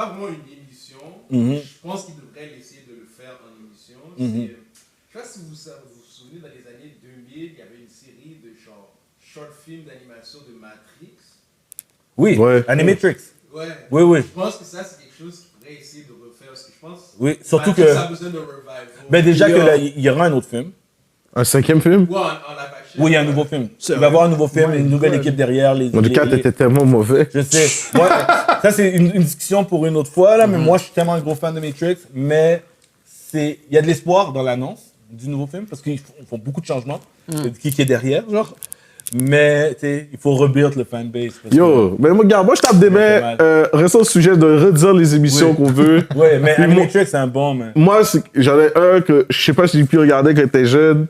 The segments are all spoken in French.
pas vraiment une émission. Je pense qu'ils devraient essayer de le faire en émission. Je ne sais pas si vous vous souvenez, dans les années 2000, il y avait une série de genre short film d'animation de Matrix. Oui, Ouais. Animatrix. Ouais. Oui, oui. Je pense que ça, c'est quelque chose qu'ils pourraient essayer de refaire. Parce que je pense Oui, surtout Matrix que. a besoin de revival. Ben déjà que là, il y aura un autre film. Un 5e film? Ouais, en live action. Oui, il y a un nouveau film. Il va y avoir un nouveau film, une nouvelle équipe derrière. Les, Le 4 était tellement mauvais. Je sais. Moi, ça, c'est une discussion pour une autre fois, là, mais moi, je suis tellement un gros fan de Matrix, mais il y a de l'espoir dans l'annonce du nouveau film, parce qu'ils font beaucoup de changements, qui est derrière, genre. Mais, tu sais, il faut rebuild le fanbase. Yo, mais moi, regarde, moi, je tape des mains. Restons au sujet de redire les émissions qu'on veut. Ouais, mais Puis Animatrix, c'est un bon, man. Moi, j'en ai un que je sais pas si j'ai pu regarder quand j'étais jeune.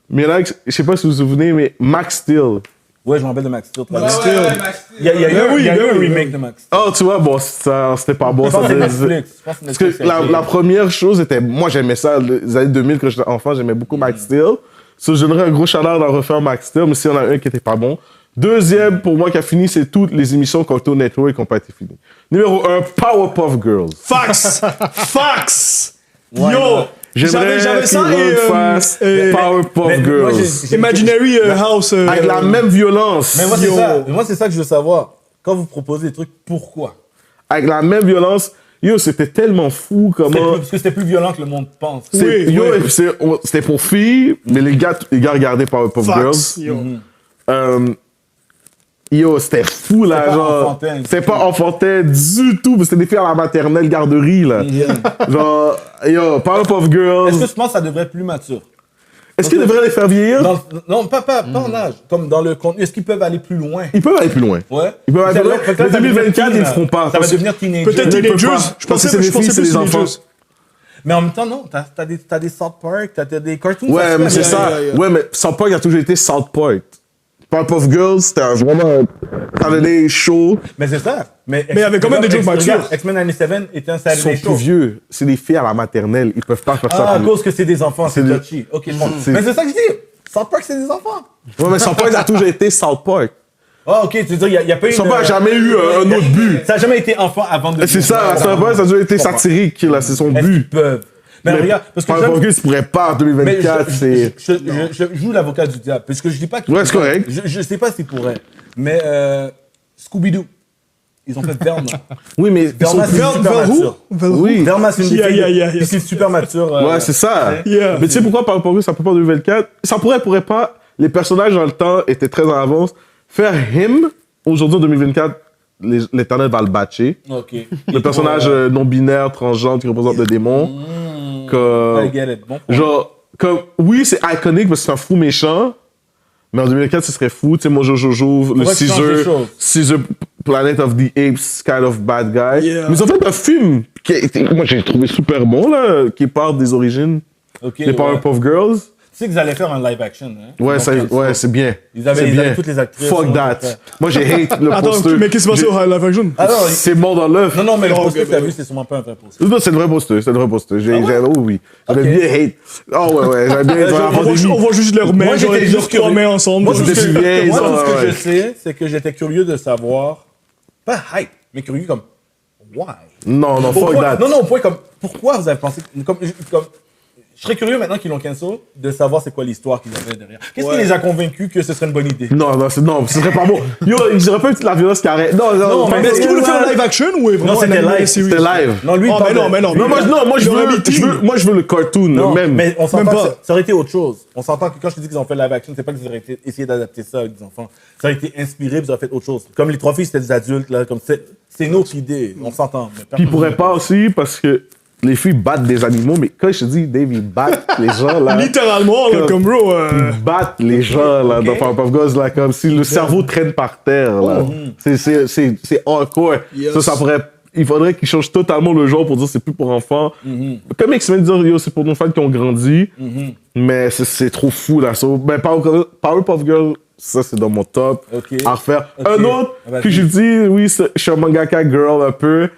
Mais là, je sais pas si vous vous souvenez, mais Max Steel. Ouais, je me rappelle de Max Steel. Ouais, Max Steel. Il y a eu un remake de Max Steel. Oh, tu vois, bon, ça, c'était pas bon. Je pense que ça, c'est Netflix. Je pense que Parce que Netflix, la première chose était, moi j'aimais ça, les années 2000 quand j'étais enfant, j'aimais beaucoup Max Steel. So, je donnerais un gros chaleur d'en refaire Max Steel, mais s'il y en a un qui était pas bon. Deuxième, pour moi, qui a fini, c'est toutes les émissions Cartoon Network qui n'ont pas été finies. Numéro 1, Powerpuff Girls. Fax! Fax! Why Yo! not? J'aimerais J'avais ça qu'ils refassent Powerpuff mais moi, Girls. Imaginary House. Avec la même violence. Mais moi, c'est Yo. ça. Moi, c'est ça que je veux savoir. Quand vous proposez des trucs, pourquoi? Avec la même violence. Yo, c'était tellement fou comment... Parce que c'était plus violent que le monde pense. C'est- Oui, yo, oui. et puis c'était pour filles, mais les gars regardaient Powerpuff Fax. Girls. Yo. Yo, c'était fou, là, C'était pas genre. enfantin, C'était pas enfantin du tout, mais c'était des filles à la maternelle, garderie, là. Genre, yo, Powerpuff Girls. Est-ce que tu penses que ça devrait être plus mature? Est-ce qu'ils devraient les faire vieillir? Non, pas en âge. Comme dans le contenu. Est-ce qu'ils peuvent aller plus loin? Ils peuvent aller plus loin. Ouais. Ils peuvent aller plus loin. Fait que là, Mais ça devient 2024, ils le teen, feront pas. Ça va Parce que- devenir teenager. Peut-être Ils peuvent Teenagers. pas. Je Parce que pensais c'est des filles, c'est plus des enfants. Teenagers. Mais en même temps, non. T'as des South Park, t'as des cartoons. Ouais, ça se mais fait. c'est ça. yeah. Ouais, mais South Park a toujours été South Park. Powerpuff Girls, c'était vraiment un Saturday show. Mais c'est ça. Mais il y avait quand même des jokes matures. Regarde, X-Men 97 était un Ils Saturday sont show. plus vieux. C'est des filles à la maternelle. Ils peuvent pas faire ça. Ah, à comme- cause que c'est des enfants, c'est des- touchy. Ok, je comprends. c'est- Mais c'est ça que je dis. South Park, c'est des enfants. Ouais, mais South Park a toujours été South Park. Ah, ok, tu veux dire, il y a pas eu. South Park n'a jamais eu un autre but. Ça n'a jamais été enfant avant de. C'est ça, South Park, ça a toujours été Je comprends. satirique, là, c'est son Est-ce qu'ils but. peuvent? Mais regarde, parce que Powerpuff Girls, ils pourraient pas en 2024, c'est... je joue l'avocat du diable, parce que je dis pas que... Ouais, c'est correct. Je sais pas s'ils pourraient, mais Scooby-Doo, ils ont fait Velma. Oui, mais... ils sont Velma, c'est plus- super mature. Oui. Velma, c'est une Yeah, fille, yeah, yeah, puis yeah. c'est super mature. Ouais, c'est ça. Yeah. Mais tu sais pourquoi Powerpuff Girls, ça peut pas en 2024? Ça pourrait pas... Les personnages dans le temps étaient très en avance. Faire him, aujourd'hui en 2024, l'Internet va le batcher. Ok. Le personnage non-binaire, transgenre, qui représente le démon. I get it. Bon point. Genre, comme, oui, c'est iconique parce que c'est un fou méchant, mais en 2004, ce serait fou. Tu sais, Mojo Jojo, le Faudrait que tu changes les choses. Caesar Planet of the Apes, kind of bad guy. Yeah. Mais ils ont fait un film qui a été, moi, j'ai trouvé super bon, là, qui part des origines Ok, des ouais. Powerpuff Girls. Tu sais qu'ils allaient faire un live action, hein? Ouais, Donc, ça, ouais, c'est bien. Ils avaient- C'est ils bien. avaient toutes les actrices, Fuck on that. fait. Moi, j'ai hate le Attends, poster. mais qu'est-ce qui se passe au live action? Ah non, C'est mort dans l'œuf. non, mais le Oh, poster ok, que t'as ok. vu, c'est sûrement pas un vrai poster. Non, c'est le vrai poster, c'est le vrai poster. Oh oui. J'avais Ok. bien hate. Oh ouais, j'avais bien dans la pandémie. On voit juste leurs mains, Moi, genre j'étais leurs juste trois mains ensemble. Moi, Moi, tout c'était ce que, vieille, moi, ça, tout ce que ouais. je sais, c'est que j'étais curieux de savoir, pas hype, mais curieux comme, why? Non, non, Au fuck point- that. Non, au point comme, pourquoi vous avez pensé, comme, je serais curieux maintenant qu'ils l'ont cancel, de savoir c'est quoi l'histoire qu'ils avaient derrière. Qu'est-ce qui les a convaincus que ce serait une bonne idée? Non, non, non, ce serait pas bon. Yo, je dirais pas la violence qui arrête. Non, Non, pas mais Mais est-ce qu'ils voulaient faire un Ouais. live action ou est vraiment Non, c'était un animé live, series? C'était live. Non, lui, il Oh, parle mais non, de- mais non. Non, moi, Il aurait mis je veux le cartoon, Non, le même. mais on s'entend Même que pas. ça aurait été autre chose. On s'entend que quand je te dis qu'ils ont fait live action, c'est pas qu'ils auraient essayé d'adapter ça avec des enfants. Ça aurait été inspiré, ils auraient fait autre chose. Comme les trois filles, c'était des adultes, là, comme c'est une autre idée. On s'entend. mais Puis ils pourraient pas aussi parce que les filles battent des animaux, mais quand je te dis, Dave, ils battent les gens, là. Littéralement, là, comme bro. Ils battent les gens, là, dans Powerpuff Girls, là, comme si le cerveau traîne par terre, là. C'est hardcore. Yes. Ça pourrait... Il faudrait qu'ils changent totalement le genre pour dire c'est plus pour enfants. Comme X-Men dire, yo, c'est pour nos fans qui ont grandi. Mais c'est trop fou, là. Ben, Powerpuff Girls, ça, c'est dans mon top. Ok. À refaire. Ok. Un autre Vas-y. que j'ai dit, oui, je suis un mangaka girl un peu.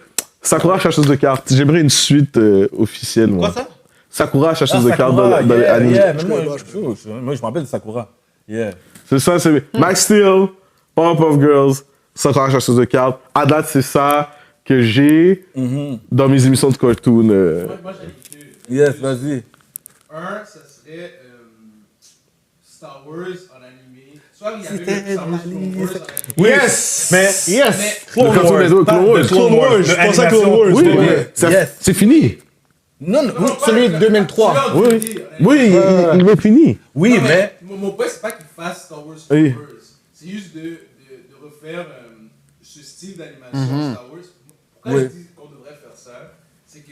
Sakura chasseuse de cartes. J'aimerais une suite officielle, moi. Quoi ça? Sakura chasseuse de cartes Sakura, dans yeah, l'anime. yeah, mais moi, je me rappelle de Sakura. Yeah. C'est ça, c'est Max Steel, Powerpuff Girls, Sakura chasseuse de cartes. À date, c'est ça que j'ai dans mes émissions de cartoon. Moi j'en ai deux. Yes, vas-y. Un, ça serait Star Wars en animé. Soit il y avait le Star Wars Clone Wars en animé. Yes! Mais Yes! Le cartoon network, pas Clone de Wars. Clone Wars, je pensais à Clone Wars. Oui, ouais. mais Yes. c'est fini. Non, non, Non, pas celui le- de 2003. celui en Oui, 2D, oui, honnêtement. il est fini. oui, Non, mais mon point, c'est pas qu'il fasse Star Wars Oui. Clone Wars. C'est juste de refaire ce style d'animation Star Wars. Pourquoi je dis qu'on devrait faire ça? C'est que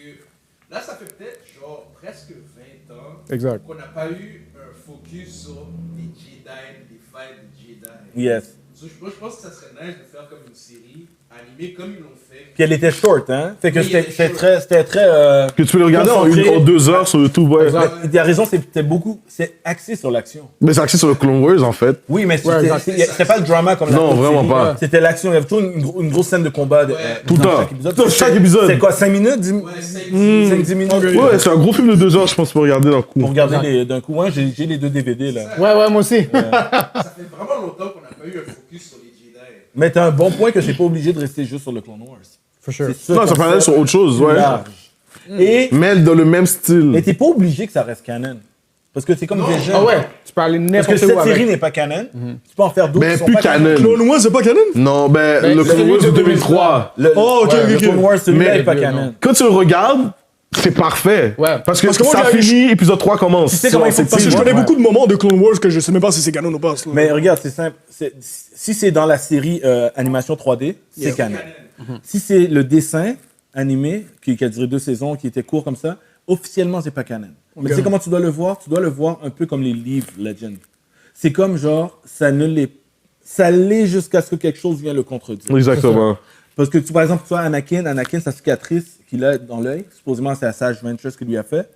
là, ça fait peut-être genre presque 20 ans Exact. qu'on n'a pas eu un focus sur les Jedi, les fights de Jedi. yes. So, je pense que ça serait nice de faire comme une série animée comme ils l'ont fait. Puis elle était short, hein. Fait que Oui, elle c'était était c'était très. Que tu peux le regarder Concentré. en 2 heures sur YouTube, ouais. Mais il a raison, c'était beaucoup. C'est axé sur l'action. Mais c'est axé sur le Clone Wars, en fait. Oui, mais Ouais, exact. c'était pas le drama comme la Non, autre vraiment série. pas. C'était l'action. Il y avait toujours une grosse scène de combat. Tout le dans temps. chaque épisode. Dans chaque épisode. C'est quoi, 5 minutes 10 Ouais, 5-10 minutes Ouais, c'est un gros film de 2 heures, je pense, pour regarder d'un coup. Pour regarder d'un coup. Moi, j'ai les 2 DVD là. Ouais, moi aussi. Ça fait vraiment longtemps qu'on n'a pas eu un focus sur les Jedi. Mais t'as un bon point que c'est pas obligé de rester juste sur le Clone Wars. For sure. C'est Non, ça peut aller sur autre chose, ouais. large. Et Mais dans le même style. t'es pas obligé que ça reste canon. Parce que c'est comme déjà. Ah ouais, tu peux aller Parce que n'importe cette où série avec. n'est pas canon. Tu peux en faire d'autres Mais qui sont plus pas canon. Clone Wars, c'est pas canon? Non, ben, Ben, le celui Clone Wars de de 2003. Oh, ok, Le Clone ok. Wars, celui-là Mais- n'est pas vieux, canon. non. Quand tu le regardes, c'est parfait. Ouais. Parce que Parce que moi, ça j'ai- finit, épisode 3 commence. Tu sais comment il faut- C'est Parce que je petit. connais beaucoup de moments de Clone Wars que je sais même pas si c'est canon ou pas. ça. Mais regarde, c'est simple. Si c'est dans la série animation 3D, c'est canon. Si c'est le dessin animé, qui a duré 2 saisons, qui était court comme ça, officiellement, c'est pas canon. Mais tu sais comment tu dois le voir? Tu dois le voir un peu comme les livres Legend. C'est comme genre, ça l'est jusqu'à ce que quelque chose vienne le contredire. Exactement. Parce que, par exemple, tu vois, Anakin, sa cicatrice qu'il a dans l'œil, supposément, c'est Asajj Ventress qui lui a fait.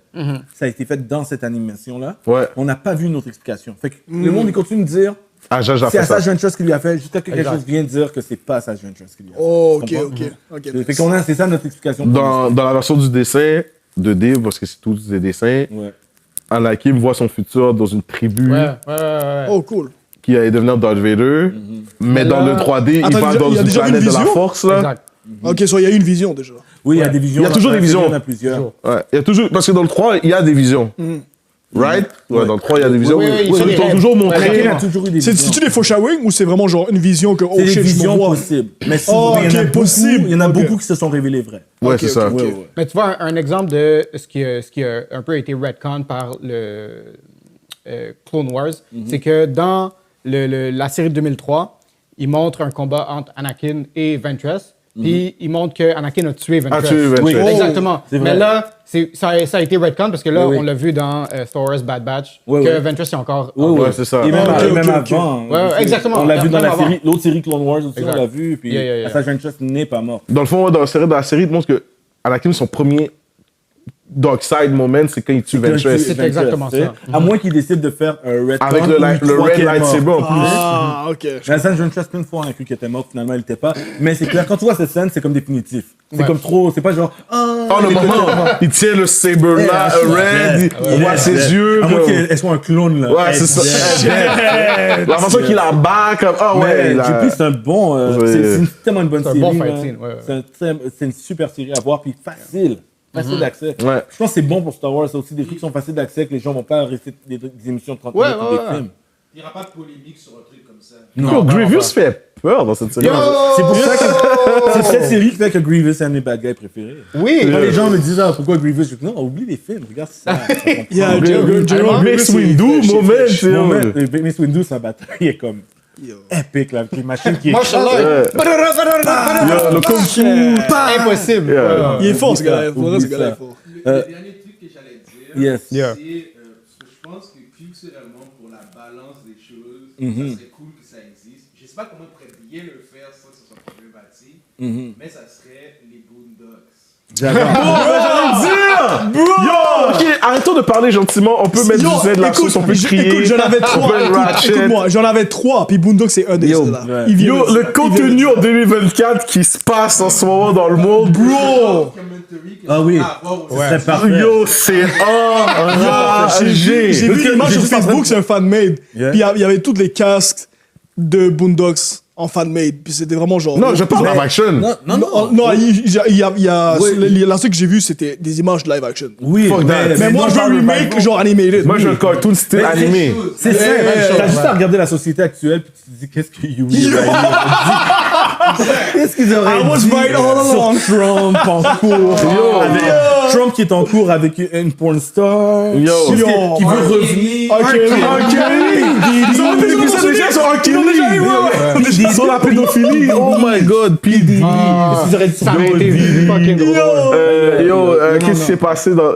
Ça a été fait dans cette animation-là. Ouais. On n'a pas vu une autre explication. Fait que le monde, il continue de dire, Ah, j'ai c'est fait ça. Asajj Ventress qui lui a fait, jusqu'à que quelque Exact. chose vienne dire que c'est pas Asajj Ventress qui lui a fait. Oh, Tu ok, comprends? ok. Fait qu'on a, c'est ça notre explication. Dans la version du dessin de Dave, parce que c'est tous des dessins, Ouais. Anakin voit son futur dans une tribu Ouais. Oh, cool. qui allait devenir Darth Vader. Mais dans là- le 3D, Attends, il va il y a dans une déjà planète une de la vision? force. Là. Exact. Ok, soit il y a eu une vision déjà. Oui, il y a des visions. Il y a toujours des visions. Il y en a plusieurs. Toujours. Ouais. Il y a toujours, parce que dans le 3, il y a des visions. Right? Ouais, dans le 3, il y a des visions. Oui, Ils c'est des t'ont rêves. toujours montré. Anakin a toujours eu des visions. C'est-tu des foreshadowing ou c'est vraiment genre une vision que, oh C'est des shit, je me visions vois? possibles. Mais Oh, souvent, il y en a ok, beaucoup, possible. il y en a Ok. beaucoup qui se sont révélés vrais. Ouais, Ok, c'est ça. ok, ok. Ouais, ouais. Mais tu vois, un exemple de ce qui a un peu été retcon par le Clone Wars, c'est que dans la série de 2003, il montre un combat entre Anakin et Ventress, puis il montre que Anakin a tué Ventress. A tué Ventress. Oui. Exactement. C'est vrai. Mais là, ça a été retcon parce que là, Oui, oui. on l'a vu dans Star Wars Bad Batch, Oui, que oui. Ventress est encore... Oui, Ouais, c'est ça. Et même, Ah, ok, même ok, ok. avant. Ouais, exactement. On l'a vu dans la Même avant. série, l'autre série Clone Wars aussi, Exact. on l'a vu. Puis Yeah. Asajj Ventress n'est pas mort. Dans le fond, dans la série, il te montre que Anakin, son premier dark side moment, c'est quand il tue Ventress. C'est exactement tu sais. ça. À moins qu'il décide de faire un retcon. Avec le où il red croit qu'elle est morte. lightsaber en plus. Ah, ok. Mais Asajj Ventress, plein de fois, on a cru qu'elle était morte, finalement, elle n'était pas. Mais c'est clair, quand tu vois cette scène, c'est comme définitif. C'est Ouais. comme trop, c'est pas genre. Oh, le moment, il tient le saber là, red, on voit ses yeux. À moins comme- qu'elle soit un clone, là. Ouais, c'est ça. La façon qu'il la bat, comme, ah ouais, Ouais, il a- JP, c'est un bon. Ouais. C'est tellement une bonne C'est un série. bon fight là. scene, ouais. C'est une super série à voir, puis facile. Facile d'accès. Ouais. Je pense que c'est bon pour Star Wars. C'est aussi des trucs qui sont faciles d'accès, que les gens vont pas rester des émissions de 30 Ouais, minutes ou ouais, des ouais. films. Il n'y aura pas de polémique sur un truc comme ça. Yo, Grievous fait peur dans cette série. C'est pour ça que c'est cette série qui fait que Grievous est un de mes bad guys préférés. Oui! Quand les gens me disent pourquoi Grievous, je dis non, oublie les films, regarde ça. Yeah, General Mace Grievous, Windu, il fait moment, shit. tu sais. Mace Windu, sa bataille est comme Yo. épique, là, avec les machines qui Mashallah! Yo, le Kung Fu. Impossible! Yeah. Il est fort, ce gars-là. Pour vrai, ce Oublie gars-là ça. est fort. Le dernier truc que j'allais dire, Yes. c'est Yeah. parce que je pense que culturellement, pour la balance des choses, ça serait cool que ça existe. Je sais pas comment on pourrait bien le faire sans que ce soit problématique, mais ça serait les Boondocks. Yo, ok, arrêtons de parler gentiment. On peut mettre Yo, du zèle de la écoute, sauce, on peut crier. Écoute, j'en avais on trois. peut Écoute, ratchet. écoute-moi, j'en avais trois. Puis Boondock, c'est un des Yo, ceux-là. ouais. Il vient Yo, de- le contenu en 2024 qui se passe en ce moment dans le monde, bro. Ah oui. C'est parfait. Yo, c'est J'ai vu Parce que l'image j'ai sur vu ça en Facebook, train c'est un fan-made. Yeah. Puis il y avait tous les casques de Boondocks en fan-made. Puis c'était vraiment genre. Non, je parle live action. Non, non, non. Non, il y a. Oui. La seule que j'ai vu, c'était des images de live action. Oui, Fuck that. Mais moi, non, je veux parle un remake, revival. genre animated. Moi, je veux un cartoon style animé. C'est ça, t'as juste à regarder la société actuelle puis tu te dis qu'est-ce que Yui aurait dit. Qu'est-ce qu'ils auraient I was dit right all along. sur Trump en cours. Avec Trump qui est en cours avec une porn star. Yo. Qui Yo. veut revenir. Ils ont fait ça déjà sur R. Kelly. Sur la pédophilie. Oh my god, P. Diddy. Qu'est-ce qu'ils auraient dit sur Ça aurait Yo, été Diddy? fucking drôle. Qu'est-ce qui s'est passé dans.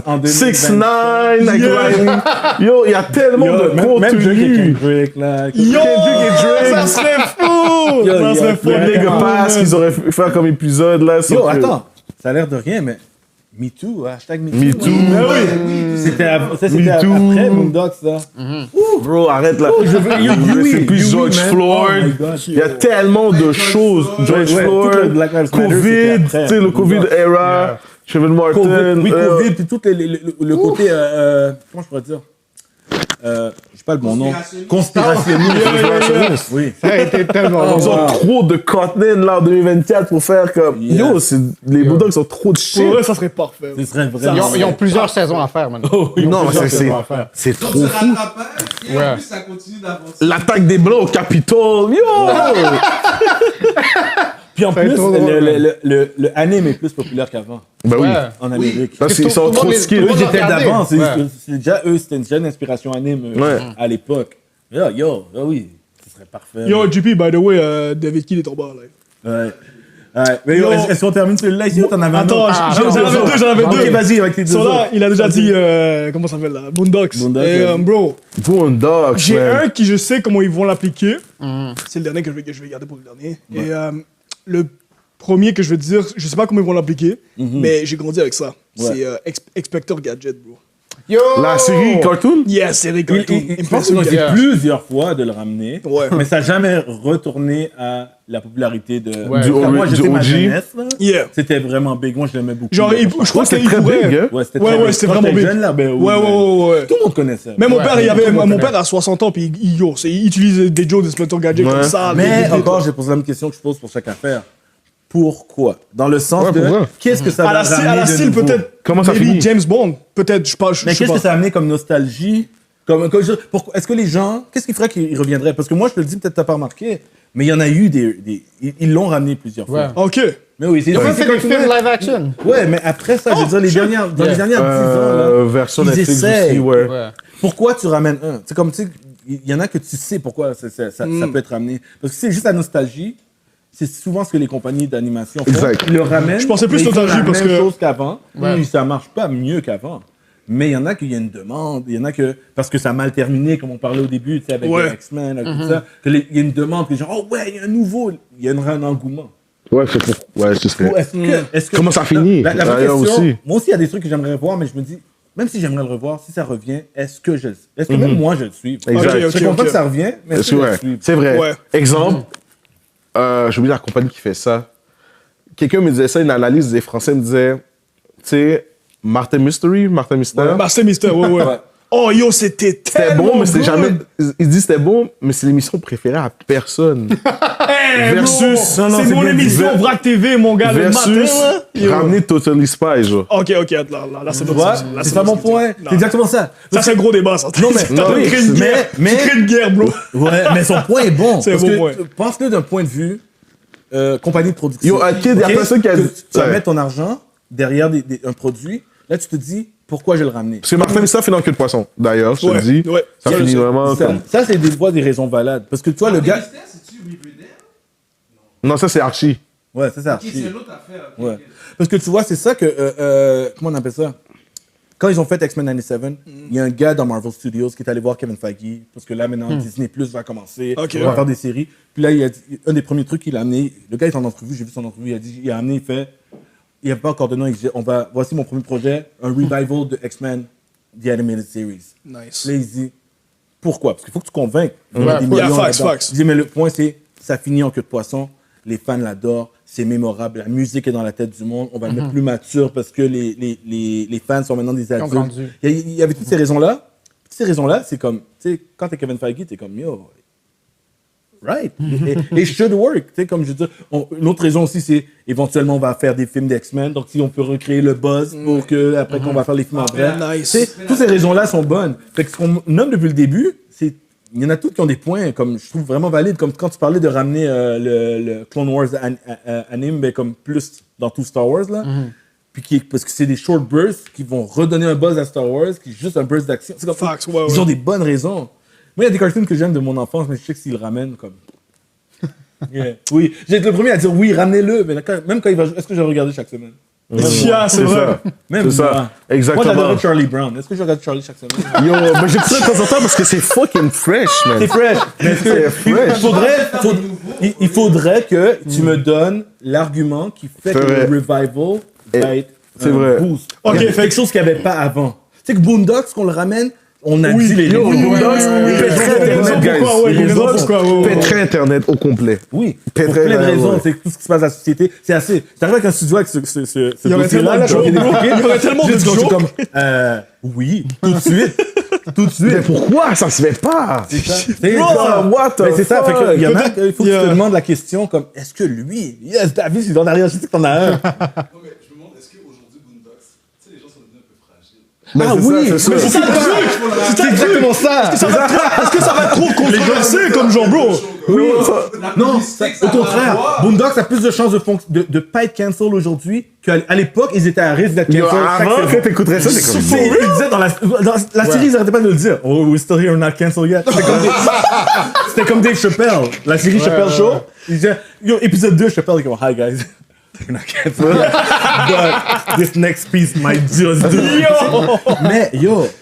En 2020. 6ix9ine avec Riley. Yo, il y a tellement Yo, de même Drake et contenu. Kendrick, là. Yo, Kendrick et Drake. ça serait fou! Yo, Ça yo, serait fou! yo, Les gars pass qu'ils auraient fait comme épisode là. Yo, attends, ça a l'air de rien, mais Me Too, hashtag Me Too. Me Too. C'était Me après Too. Boondocks, ça. Bro, arrête là. Yui, C'est plus Yui, George man. Floyd. Oh my God. Il y a tellement de choses. George Ouais, tout le Floyd, Black Lives Matter, Covid, c'était tu après. sais, le Covid era, Trayvon Martin. COVID, oui, Covid, puis tout le côté, comment je pourrais dire? J'ai pas le bon nom. Conspirationniste. Oui. Ça a été tellement Ils drôle. ont trop de contenus là en 2024 pour faire comme. Yeah. Yo, les Bulldogs ont trop de shit. Pour eux, ça serait parfait. Ce serait vraiment. Ils ont plusieurs saisons à faire maintenant. Non, mais c'est Donc, trop ce fou. rattrapage, et Ouais. en plus, ça continue d'avancer. L'attaque des Blancs au Capitole. Yo! Puis en Ça va plus, être trop drôle, le anime est plus populaire qu'avant Ben oui. Ouais. en Amérique. Parce qu'ils sont Tout le trop monde skilled. Eux, les- ils étaient regardez. d'avant. Ouais. C'est déjà eux, c'était déjà une inspiration anime Ouais. à l'époque. Ah oui, ce serait parfait. Yo, JP, by the way, David Kidd est tombé en live. Ouais. Ouais. Mais yo, Yo. est-ce qu'on termine celui-là ici ou t'en avais un Attends, autre? j'en avais deux. Ok, vas-y, avec tes deux So là, autres. il a déjà dit, comment ça s'appelle là? Boondocks. Boondocks, Et vas-y. bro, Boondocks, j'ai man. un qui je sais comment ils vont l'appliquer. C'est le dernier que je vais garder pour le dernier. Et le premier que je veux dire, je sais pas comment ils vont l'appliquer, mais j'ai grandi avec ça. C'est Expector Gadget, bro. Yo! La série cartoon? Yes, série cartoon. Je pense qu'ils ont essayé plusieurs fois de le ramener, Ouais. mais ça n'a jamais retourné à la popularité de. Ouais. Du Moi, du j'étais ma OG. jeunesse, là. Yeah. C'était vraiment big. Moi, je l'aimais beaucoup. Genre, je crois que C'était il très pourrait. big, hein? Ouais, c'était Ouais, très ouais, big. c'était Quand vraiment j'étais big. jeune, là, ben oui. Ouais, ben, ouais. Tout le monde connaissait. Même mon Ouais, père, tout le monde mon connaît. père a 60 ans, puis il utilise des jokes de Splinter Gadget Ouais. comme ça. Mais des- encore, j'ai posé la même question que je pose pour chaque affaire. Pourquoi? Dans le sens Ouais, de pourquoi? qu'est-ce que ça à va la, ramener à la de style nouveau? peut-être. Comment ça maybe finit? James Bond, peut-être, je sais pas. Mais je qu'est-ce sais que pas. ça a amené comme nostalgie? Est-ce que les gens, qu'est-ce qui ferait qu'ils reviendraient? Parce que moi, je te le dis, peut-être t'as pas remarqué, mais il y en a eu ils l'ont ramené plusieurs fois. Ouais. Ok. Mais oui, c'est Ça, c'est des films ouais. live action. Ouais, mais après ça, je veux dire, dans les dernières 10 ans, là, Version ils Netflix essayent. aussi, ouais. Ouais. pourquoi tu ramènes un? C'est comme, tu sais, il y en a que tu sais pourquoi ça peut être ramené. Parce que c'est juste la nostalgie. C'est souvent ce que les compagnies d'animation font. Exact. Ils le ramènent. Je pensais plus mais ils font nostalgie la parce même que- chose qu'avant. Ouais. Oui, ça marche pas mieux qu'avant. Mais il y en a qu'il y a une demande. Il y en a que, parce que ça a mal terminé, comme on parlait au début, tu sais, avec Ouais. les X-Men, avec tout ça, il y a une demande, que les gens, oh ouais, il y a un nouveau, il y a un engouement. Ouais, c'est pour. Ouais, c'est ce Ou que. est-ce que Comment ça finit? La vraie D'ailleurs question, aussi. moi aussi, il y a des trucs que j'aimerais voir, mais je me dis, même si j'aimerais le revoir, si ça revient, est-ce que même moi je le suis? Exact. Je serais content ok. que ça revienne, mais est-ce Est-ce que que je le ouais, suis? c'est vrai. Ouais. Exemple, j'ai oublié la compagnie qui fait ça. Quelqu'un me disait ça, une analyse des Français me disait, tu sais, Martin Mystère. Master Mister, ouais. Ouais. Oh yo, c'était C'était tellement bon, mais c'était good. jamais. Il dit c'était bon, mais c'est l'émission préférée à personne. Eh, Versus- bro, non, c'est c'est mon bien émission dit. Vrac TV, mon gars, le matin. Versus Là. Yo. ramener Totally Spy, genre. Ok, là, c'est Tu bon. vois, là, c'est pas mon bon, point. Non. C'est exactement ça. Ça, c'est un gros débat, ça. Non, mais- T'as non, créé oui, une guerre. mais- Tu crées une guerre, bro. Ouais, mais son point est bon. C'est un Parce bon que point. pense-le d'un point de vue compagnie de production. Yo, un kid, y a Ok? personne qui a Que dit- Tu vas ouais. mettre ton argent derrière un produit. Là, tu te dis, pourquoi je vais le ramener? Parce que Martin Mystère finit en queue de poisson. D'ailleurs, je te le dis. Ouais. Ça finit vraiment Ça, comme. ça, c'est des fois des raisons valables. Parce que tu vois, le gars. Mystère, c'est-tu Riverdale? Non, ça, c'est Archie. Ouais, ça, c'est Ok, archi. c'est l'autre affaire. ok, Ouais. ok. Parce que tu vois, c'est ça que. Comment on appelle ça? Quand ils ont fait X-Men 97, il y a un gars dans Marvel Studios qui est allé voir Kevin Feige, parce que là, maintenant, Disney Plus va commencer, Ok. on va faire des séries. Puis là, il a dit, un des premiers trucs qu'il a amené, le gars est en entrevue, j'ai vu son entrevue, il a amené, il fait, il n'y a pas encore de nom, il dit, voici mon premier projet, un revival de X-Men, The Animated Series. Nice. Là, il dit, pourquoi? Parce qu'il faut que tu convainques. Il Ouais, des faut- Yeah, millions facts, là-dedans. facts. Il dit, mais le point, c'est, ça finit en queue de poisson, les fans l'adorent, c'est mémorable, la musique est dans la tête du monde, on va le mettre plus mature parce que les fans sont maintenant des adultes. grandi. Il y avait toutes ces raisons-là. Toutes ces raisons-là, c'est comme, tu sais, quand t'es Kevin Feige, t'es comme, yo, right. Et should work. Tu sais, comme je dis, une autre raison aussi, c'est éventuellement, on va faire des films d'X-Men. Donc, si on peut recréer le buzz pour que, après qu'on va faire les films en vrai. Nice. Tu sais, toutes ces raisons-là sont bonnes. Fait que ce qu'on nomme depuis le début, c'est. Il y en a toutes qui ont des points, comme je trouve vraiment valides, comme quand tu parlais de ramener le Clone Wars anime, mais comme plus dans tout Star Wars, là. Puis parce que c'est des short bursts qui vont redonner un buzz à Star Wars, qui est juste un burst d'action. C'est comme ça. Facts, ouais, Ils ouais. ont des bonnes raisons. Moi, il y a des cartoons que j'aime de mon enfance, mais je sais que s'ils le ramènent, comme. Yeah. Oui, j'ai été le premier à dire oui, ramenez-le, mais même quand il va. Est-ce que je vais regarder chaque semaine? Yeah, c'est vrai. ça. Même C'est ça. moi. Exactement. Moi, j'adorais Charlie Brown. Est-ce que je regarde Charlie chaque semaine? Yo, mais j'ai ça de temps en temps parce que c'est fucking fresh, man. C'est fresh. Mais est-ce que- C'est fresh. il faudrait que tu me donnes l'argument qui fait que vrai. le revival va être c'est un vrai. boost. Ok, Il y a fait quelque chose qu'il n'y avait pas avant. Tu sais que Boondocks, qu'on le ramène, on a Oui, dit les yo, Boondocks, oui, ils oui, pèteraient oui, Internet, oui, guys. pourquoi, ouais, Ils les les Boondocks, ont. quoi, ouais, ouais. Pèterait Internet au complet. Oui, pour Pèterait plein de la- raisons. ouais. C'est tout ce qui se passe dans la société. C'est assez. T'arrives avec un studio avec ce Il y aurait tellement dossier-là, de genre, jokes, bro. expliqué. Il y aurait tellement de Juste quand je suis jokes. comme, oui, tout de suite. Tout de suite. Mais pourquoi ça se fait pas? C'est Bro, ça. what the Mais c'est ça. Fait fuck? que il y en a, il faut que tu Yeah. te demandes la question comme, est-ce que lui, yes, David, il en a rien, je sais que t'en as un. Non, mais je me demande, est-ce qu'aujourd'hui, Boondocks, tu sais, les gens sont devenus un peu fragiles. Mais Ah c'est oui, ça, c'est mais ça. c'est ça le truc. C'est exactement ça. Est-ce que ça va être trop controversé comme genre, bro? Oui, La non, publicité que au ça contraire. renvoie. Boondocks a plus de chances de pas être cancel aujourd'hui qu'à l'époque, ils étaient à risque d'être Yo, cancel. chaque avant saison. que t'écouterais ça, t'es comme. C'est- ils disaient dans la série, ils arrêtaient pas de le dire. Oh, we're still here, we're not cancelled yet. C'était comme Dave Chappelle. La série Chappelle Show. Il disait, yo, épisode 2, Chappelle, il est comme, hi guys. You're not cancelled. But this next piece might just do.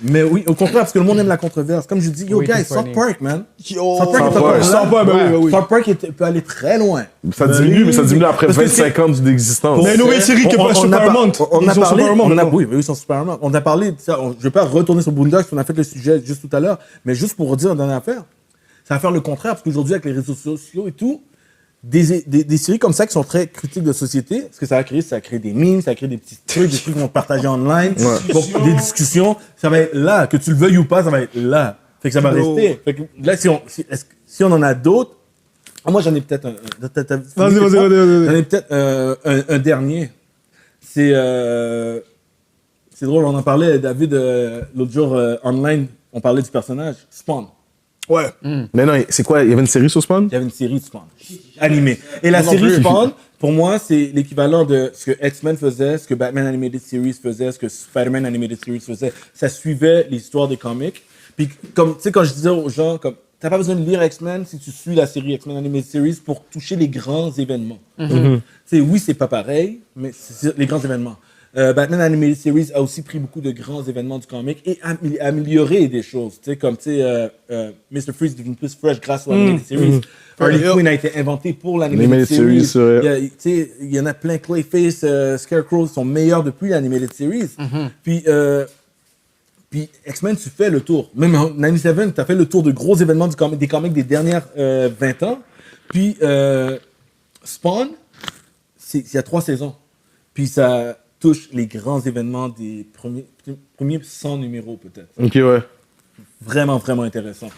Mais oui, au contraire, parce que le monde aime la controverse. Comme je dis, yo, Oui, guys, c'est South funny. Park, man. Yo, South Park est South encore Park. là. South Park, ben oui, oui. South Park peut aller très loin. Ça diminue, mais ça diminue après Parce que 25 ans d'existence. Mais une nouvelle série qui est pas Super Paramount. On Ils a sont parlé, Super Paramount, on a, maintenant. oui, ils sont Super Paramount. On a parlé de ça. Je vais pas retourner sur Boondocks, on a fait le sujet juste tout à l'heure, mais juste pour redire une dernière affaire, ça va faire le contraire, parce qu'aujourd'hui, avec les réseaux sociaux et tout, des séries comme ça qui sont très critiques de société, ce que ça va créer des memes, ça va créer des petits trucs, des trucs qui vont partager online, des discussions, ça va être là, que tu le veuilles ou pas, ça va être là. Fait que ça va Bro. rester. Fait que là, si on en a d'autres, moi j'en ai peut-être un. Vas-y. J'en ai peut-être un dernier. C'est drôle, on en parlait, David, l'autre jour, online, on parlait du personnage, Spawn. Ouais. Mais non, c'est quoi? Il y avait une série sur Spawn? Il y avait une série de Spawn, animée. Et la série Spawn, pour moi, c'est l'équivalent de ce que X-Men faisait, ce que Batman Animated Series faisait, ce que Spider-Man Animated Series faisait. Ça suivait l'histoire des comics. Puis, comme, tu sais, quand je disais aux gens, comme, t'as pas besoin de lire X-Men si tu suis la série X-Men Animated Series pour toucher les grands événements. Tu sais, oui, c'est pas pareil, mais c'est les grands événements. Batman Animated Series a aussi pris beaucoup de grands événements du comic et amélioré des choses. Tu sais, comme, tu sais, Mr. Freeze est devenu plus fresh grâce aux Animated Series. Harley Quinn a été inventé pour l'Animated Animated Series. Series, c'est vrai. Tu sais, il y en a plein. Clayface, Scarecrow sont meilleurs depuis l'Animated Series. Puis X-Men, tu fais le tour. Même en 97, tu as fait le tour de gros événements des comics des dernières 20 ans. Puis Spawn, il y a 3 saisons. Puis ça touche les grands événements des premiers 100 numéros, peut-être. Ok, ouais. Vraiment, vraiment intéressant.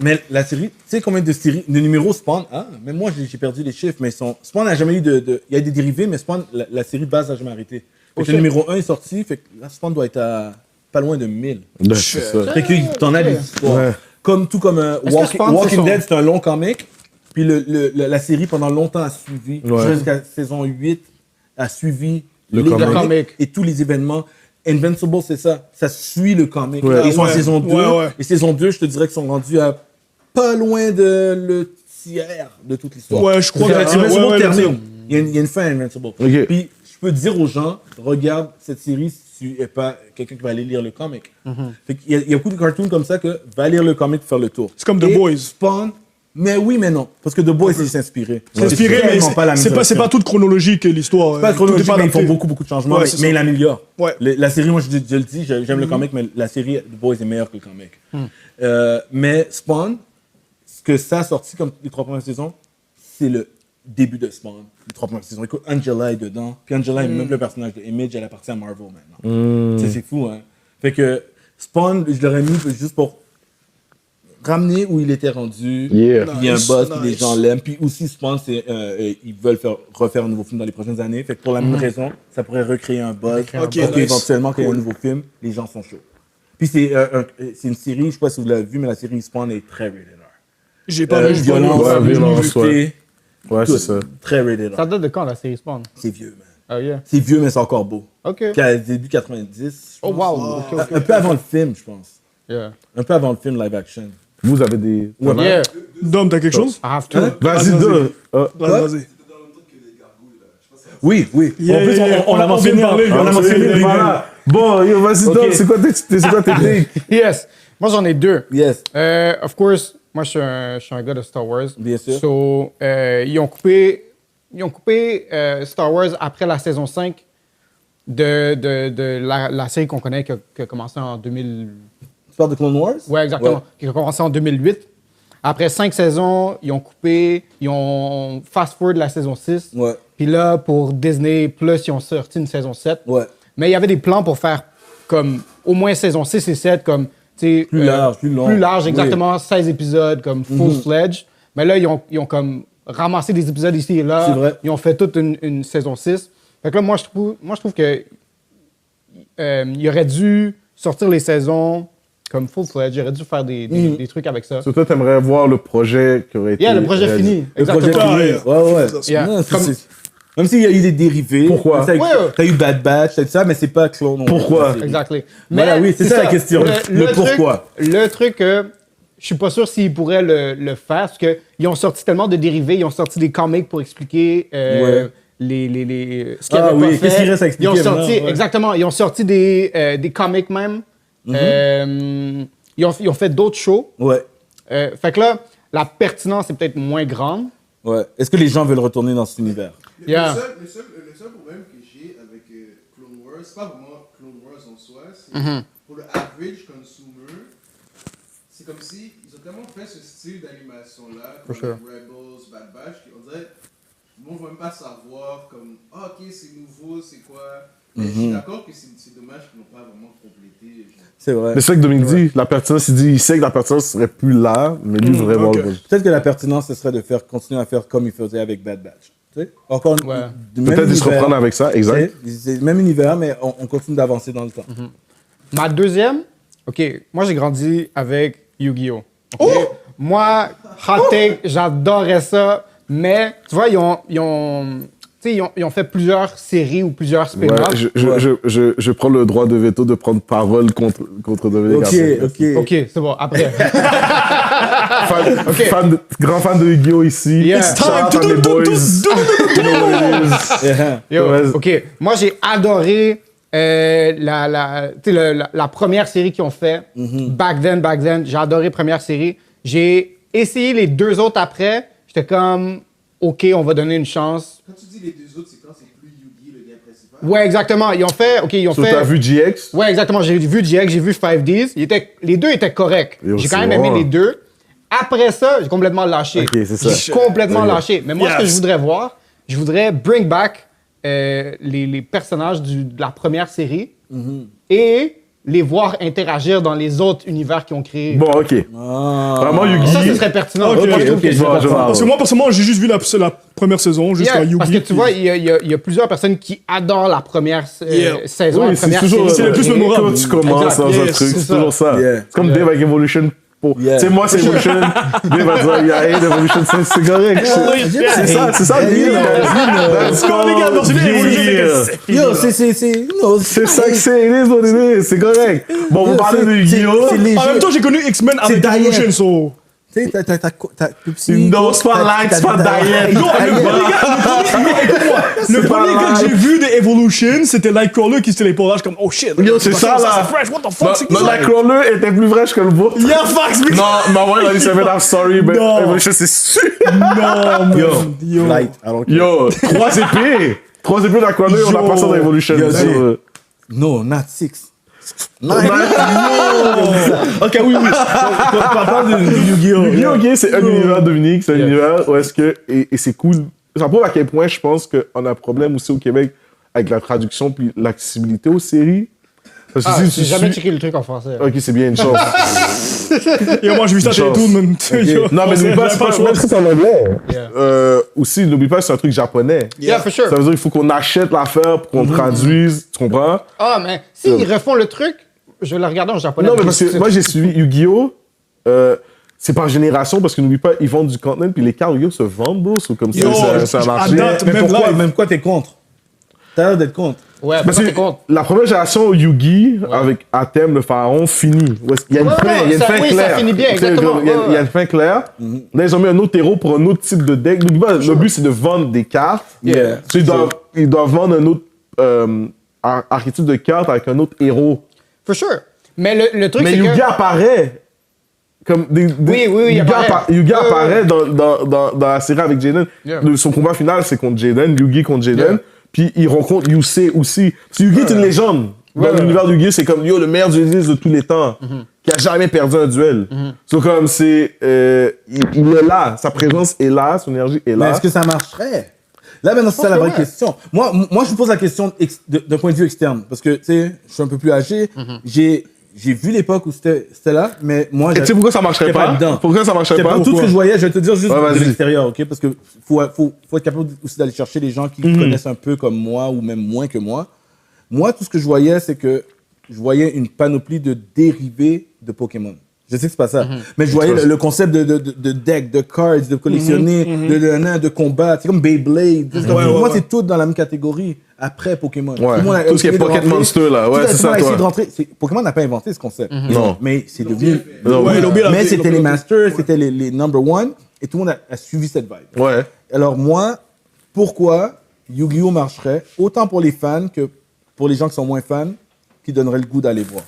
Mais la série, tu sais combien de numéros Spawn a? Même moi, j'ai perdu les chiffres, mais Spawn n'a jamais eu il y a des dérivés, mais Spawn, la série de base n'a jamais arrêté. Fait que le numéro 1 est sorti, fait que là, Spawn doit être à pas loin de 1000. Ouais, c'est ça. Fait que t'en as des histoires. Ouais. Tout comme Est-ce que Spawn, c'est Walking son- Dead, c'est un long comic. Puis la série, pendant longtemps, a suivi. Ouais. Jusqu'à saison 8, a suivi Le les comic. comic. et tous les événements. Invincible, c'est ça. Ça suit le comic. Ouais. Ils sont en Ouais. saison 2. Ouais. Et saison 2, je te dirais qu'ils sont rendus à pas loin de le tiers de toute l'histoire. Ouais, je crois que Invincible ouais, termine. Il y a une fin à Invincible. Ok. Puis je peux dire aux gens, regarde cette série si tu n'es pas quelqu'un qui va aller lire le comic. Fait qu'il y a beaucoup de cartoons comme ça que va lire le comic pour faire le tour. C'est comme The Et Boys. Spawn, mais oui, mais non. Parce que The Boys, ils s'inspirent. C'est inspiré, mais vraiment pas la c'est même pas toute chronologique l'histoire. c'est pas chronologique, mais ils font adapté. beaucoup de changements, Ouais, mais c'est mais ça. ils l'améliorent. Ouais. La série, moi, je le dis, j'aime le comic, mais la série The Boys est meilleure que le comic. Mais Spawn, ce que ça a sorti comme les 3 premières saisons, c'est le début de Spawn. Les 3 premières saisons. Écoute, Angela est dedans. Puis Angela est même le personnage de Image, elle appartient à Marvel maintenant. C'est fou, hein. Fait que Spawn, je l'aurais mis juste pour ramener où il était rendu. Yeah. Puis il y a un Nice, buzz, puis les nice. gens l'aiment. Puis aussi, je pense qu'ils veulent refaire un nouveau film dans les prochaines années. Fait que pour la même raison, ça pourrait recréer un buzz. Recréer un Ok, pour nice. qu'éventuellement, quand il y a un Cool. nouveau film, les gens sont chauds. Puis c'est une série, je sais pas si vous l'avez vu, mais la série Spawn est très rated R. J'ai pas vu. Violence, Ouais, violence, nudité, Ouais, tout, c'est ça. très rated Ça R. date de quand la série Spawn? C'est vieux, man. Oh yeah. C'est vieux, mais c'est encore beau. Ok. Puis à début 90, je Oh pense. wow. Ok, ok. Un peu avant le film, je pense. Yeah. Un peu avant le film live action. Vous avez des. Yeah. Dom, t'as quelque chose? I have to. Hein? Vas-y, Vas-y. deux. Vas-y. Oui, oui. Yeah, en plus, yeah, on l'a on mentionné. vient de parler, On l'a on mentionné. vient de parler. Voilà. Bon, yo, vas-y, Ok. Dom, c'est quoi tes takes? Yes. Moi, j'en ai deux. Yes. Of course, moi, je suis un gars de Star Wars. Bien sûr. So, ils ont coupé Star Wars après la saison 5 de la série qu'on connaît qui a commencé en 2000. Tu parles de Clone Wars? Ouais, exactement. Ouais. Qui a commencé en 2008. Après 5 saisons, ils ont coupé, ils ont fast-forward la saison 6. Ouais. Puis là, pour Disney Plus, ils ont sorti une saison 7. Ouais. Mais il y avait des plans pour faire comme au moins saison 6 et 7, comme, tu sais. Plus large, plus long. Plus large, Oui. exactement, 16 épisodes, comme full-fledged. Mais là, ils ont comme ramassé des épisodes ici et là. C'est vrai. Ils ont fait toute une saison 6. Fait que là, moi, je trouve que il aurait dû sortir les saisons comme full-fledged. Il aurait dû faire des trucs avec ça. Surtout, t'aimerais voir le projet qui aurait été. Yeah, le projet réalisé. fini. Le projet Exactement. fini. yeah. Ouais, ouais. Yeah. Non, Comme- même s'il y a eu des dérivés. Pourquoi? T'as eu, Ouais. t'as eu Bad Batch, t'as eu ça, mais c'est pas Clone Wars. Pourquoi? Exactly. Voilà, oui, c'est ça la question. Le truc- pourquoi. Le truc, je suis pas sûr s'ils pourraient le faire, parce qu'ils ont sorti tellement de dérivés, ils ont sorti des comics pour expliquer Ouais. ce qu'ils Ah avaient oui, pas fait. qu'est-ce qu'il reste à expliquer Ils ont sorti, maintenant, ouais. exactement, ils ont sorti des comics même. Ils ont fait d'autres shows. Ouais. Fait que là, la pertinence est peut-être moins grande. Ouais. Est-ce que les gens veulent retourner dans cet univers? Le, Yeah. le seul problème que j'ai avec Clone Wars, c'est pas vraiment Clone Wars en soi, c'est pour le average consumer, c'est comme si ils ont tellement fait ce style d'animation-là, comme sure. Rebels, Bad Batch, qu'on dirait, on ne va même pas savoir comme, ah ok, c'est nouveau, c'est quoi. Mais je suis d'accord que c'est dommage qu'ils n'ont pas vraiment complété. genre. C'est vrai. Mais c'est ça que Dominique dit, la pertinence, il sait que la pertinence serait plus là, mais lui, voudrait voir ok. le projet. Peut-être que la pertinence, ce serait de continuer à faire comme ils faisaient avec Bad Batch. Tu sais? Encore Ouais. du même Peut-être ils se univers, reprennent avec ça, exact. tu sais, c'est le même univers, mais on continue d'avancer dans le temps. Ma deuxième, OK, moi j'ai grandi avec Yu-Gi-Oh! OK? Moi, hot take, j'adorais ça, mais tu vois, ils ont fait plusieurs séries ou plusieurs Ouais, spin-offs. je prends le droit de veto de prendre parole contre Dominique. Ok, après. ok. OK, c'est bon, après. Grand fan de Yu-Gi-Oh! Ici. Yeah. It's time Shout to out à do, les do, boys. do, do, You know what it is. Yeah. Yo, Ouais. OK, moi j'ai adoré la première série qu'ils ont fait. Back then, j'ai adoré première série. J'ai essayé les deux autres après. J'étais comme, OK, on va donner une chance. Quand tu dis les deux autres, c'est quand c'est plus Yugi, le gars principal. Ouais, exactement. Ils ont fait. So, t'as vu GX? Ouais, exactement. J'ai vu GX, j'ai vu 5Ds. Les deux étaient corrects. Yo, J'ai quand c'est même aimé bon. les deux. Après ça, j'ai complètement lâché. Ok, c'est ça. J'ai complètement Ok. lâché. Mais moi, ce que Yes. je voudrais voir, je voudrais bring back les personnages de la première série et les voir interagir dans les autres univers qu'ils ont créés. Bon, ok. Ah. Vraiment, Yugi. Ça, ce serait pertinent. Ok, Moi, je trouve ok, que je c'est vois, pertinent. je vois. Parce que moi, personnellement, j'ai juste vu la première saison, jusqu'à Yeah, Yugi. parce que tu vois, il y a plusieurs personnes qui adorent la première Yeah. saison, Oui, la c'est première toujours c'est le plus série. mémorable. Quand tu commences Exact, dans un yes, truc, c'est c'est ça. toujours ça. Yeah. C'est comme Dave avec Evolution. Yeah. Tu sais, moi, c'est Evolution. Dave va dire, il y a Aid, Evolution, c'est correct. C'est ça, le deal. That's Non, les gars, non, c'est bien, called Evolution, les gars, deal. c'est Yo, c'est C'est ça que c'est, it is what it is, c'est correct. Bon, vous parlez de Yu-Gi-Oh! c'est léger. En même temps, j'ai connu X-Men avec Diane. Evolution, so... Tu sais, t'as le petit. Non, c'est pas like, c'est pas Diane. Non, le premier gars que j'ai vu de Evolution, c'était Nightcrawler qui se téléportait. Je suis comme, oh shit. Yo, c'est ça, là. C'est fresh, what the fuck, c'est qui Non, ça? Nightcrawler était plus fraîche que le vôtre. Yeah, facts, mais... Non, mais ouais, dans les 7 I'm sorry, mais Non. Evolution, c'est sûr. Non, man. Yo. Light. Alors que. Yo, 3 épées. 3 épées Nightcrawler, on a Yo. pas ça dans Evolution. Yo, Sur, yo. No, not 6. Ok, oui, oui. Parle de Yu-Gi-Oh! Yu-Gi-Oh! Ok, c'est un univers, Dominique, c'est un univers où est-ce que. Et c'est cool. Ça prouve à quel point je pense qu'on a un problème aussi au Québec avec la traduction puis l'accessibilité aux séries. Parce que Ah, si j'ai tu jamais suis- checké le truc en français. Ok, c'est bien une chance. Yo, moi, j'ai vu ça chez Chance. tout, man. Yo, Non, mais n'oublie pas, j'avais c'est pas pas le choix. même si c'est en anglais. Yeah. Aussi, n'oublie pas, c'est un truc japonais. Yeah, for sure. Ça veut dire qu'il faut qu'on achète l'affaire pour qu'on traduise, tu comprends? Ah, mais s'ils refont le truc, je vais le regarder en japonais. Non, mais parce que moi, j'ai suivi Yu-Gi-Oh! C'est par génération, parce que n'oublie pas, ils vendent du contenu, puis les cartes Yu-Gi-Oh! Se vendent, bro. C'est comme Yo, ça à marche. date, Mais même pourquoi, live. même quoi t'es contre? T'as l'air d'être contre. Ouais, Parce pourquoi que t'es contre? la première génération Yu-Gi, avec Atem, le pharaon, finit. Il y a une Ouais, fin, il y a une ça- fin oui, ça claire. finit bien, Tu sais, exactement. il y a- il y a Ouais. une fin claire. Là, ils ont mis un autre héros pour un autre type de deck. N'oublie pas, le but, c'est de vendre des cartes. Yeah. So, ils doivent vendre un autre archétype de carte avec un autre héros. For sure. Mais le truc, Mais c'est Yu-Gi que... apparaît. Comme Oui, il Yu-Gi apparaît. Yu-Gi apparaît dans la série avec Jaden. Yeah. Son combat final, c'est contre Jaden. Yu-Gi contre Jaden. Yeah. Puis il rencontre Yusei aussi. Parce que Yu-Gi est une légende. Dans l'univers de Yu-Gi, c'est comme le meilleur dueliste de tous les temps. Qui a jamais perdu un duel. So, comme c'est. Il est là. Sa présence est là. Son énergie est Mais là. est-ce que ça marcherait? Là, maintenant, c'est ça la vraie ouais. question. Moi, je vous pose la question d'un point de vue externe. Parce que, tu sais, je suis un peu plus âgé. J'ai vu l'époque où c'était là, mais moi, Et tu sais pourquoi ça marcherait j'étais pas? dedans. Pourquoi ça marcherait C'était pas? pas tout ce que je voyais, je vais te dire juste Ouais, de vas-y. l'extérieur, ok? Parce que faut être capable aussi d'aller chercher les gens qui connaissent un peu comme moi ou même moins que moi. Moi, tout ce que je voyais, c'est que je voyais une panoplie de dérivés de Pokémon. Je sais que c'est pas ça, mais je voyais le concept de deck, de cards, de collectionner, de combat. C'est comme Beyblade. Pour moi, c'est tout dans la même catégorie après Pokémon. Ouais. le monde a Tout ce qui est essayé de Pocket rentrer- Monster, là. Ouais, tout c'est le ça, monde a essayé toi. de rentrer. Pokémon n'a pas inventé ce concept. Non. Mais c'est devenu. Non, Ouais, oui. l'OB l'a Mais fait, c'était l'OB les l'a fait. masters, c'était les number one, et tout le monde a suivi cette vibe. Ouais. Alors moi, pourquoi Yu-Gi-Oh marcherait autant pour les fans que pour les gens qui sont moins fans, qui donneraient le goût d'aller voir.